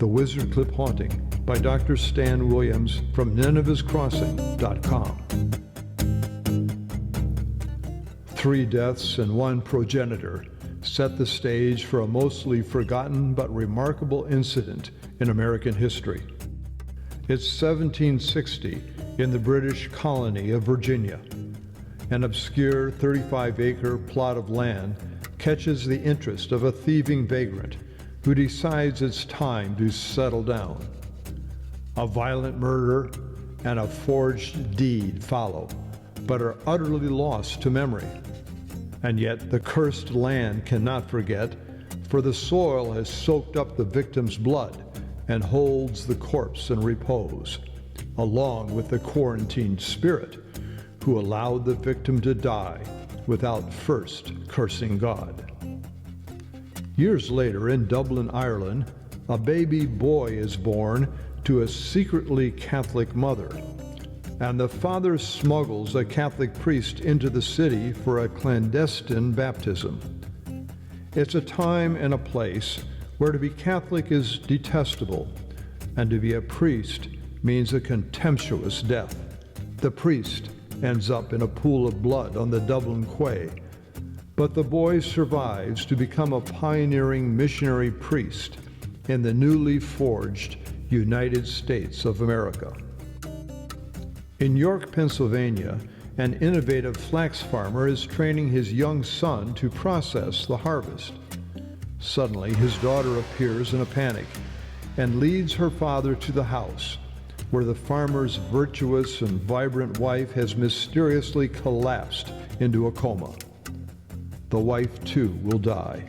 The Wizard Clip Haunting by Dr. Stan Williams from NinevehsCrossing.com. 3 deaths and 1 progenitor set the stage for a mostly forgotten but remarkable incident in American history. It's 1760 in the British colony of Virginia. An obscure 35-acre plot of land catches the interest of a thieving vagrant who decides it's time to settle down. A violent murder and a forged deed follow, but are utterly lost to memory. And yet the cursed land cannot forget, for the soil has soaked up the victim's blood and holds the corpse in repose, along with the quarantined spirit who allowed the victim to die without first cursing God. Years later, in Dublin, Ireland, a baby boy is born to a secretly Catholic mother, and the father smuggles a Catholic priest into the city for a clandestine baptism. It's a time and a place where to be Catholic is detestable, and to be a priest means a contemptuous death. The priest ends up in a pool of blood on the Dublin quay, but the boy survives to become a pioneering missionary priest in the newly forged United States of America. In York, Pennsylvania, an innovative flax farmer is training his young son to process the harvest. Suddenly, his daughter appears in a panic and leads her father to the house, where the farmer's virtuous and vibrant wife has mysteriously collapsed into a coma. The wife, too, will die,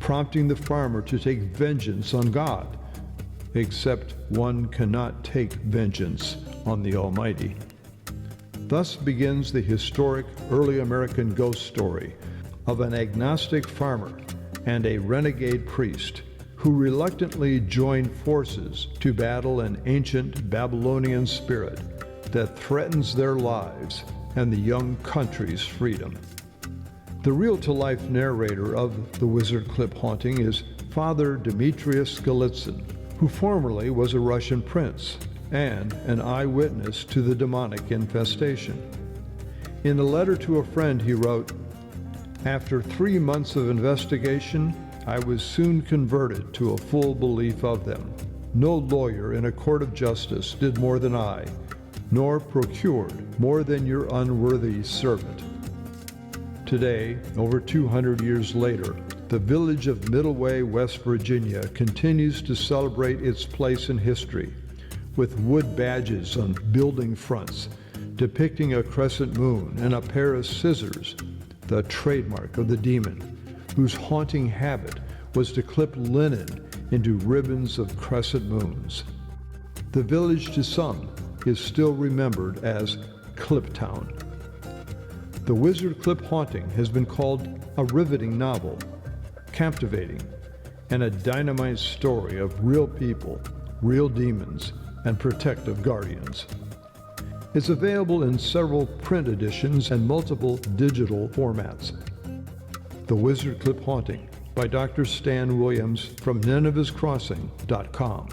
prompting the farmer to take vengeance on God, except one cannot take vengeance on the Almighty. Thus begins the historic early American ghost story of an agnostic farmer and a renegade priest who reluctantly joined forces to battle an ancient Babylonian spirit that threatens their lives and the young country's freedom. The real-to-life narrator of The Wizard Clip Haunting is Father Demetrius Golitsyn, who formerly was a Russian prince and an eyewitness to the demonic infestation. In a letter to a friend, he wrote, "After 3 months of investigation, I was soon converted to a full belief of them. No lawyer in a court of justice did more than I, nor procured more than your unworthy servant." Today, over 200 years later, the village of Middleway, West Virginia continues to celebrate its place in history with wood badges on building fronts depicting a crescent moon and a pair of scissors, the trademark of the demon, whose haunting habit was to clip linen into ribbons of crescent moons. The village, to some, is still remembered as Cliptown. The Wizard Clip Haunting has been called a riveting novel, captivating, and a dynamite story of real people, real demons, and protective guardians. It's available in several print editions and multiple digital formats. The Wizard Clip Haunting by Dr. Stan Williams from NinevehsCrossing.com.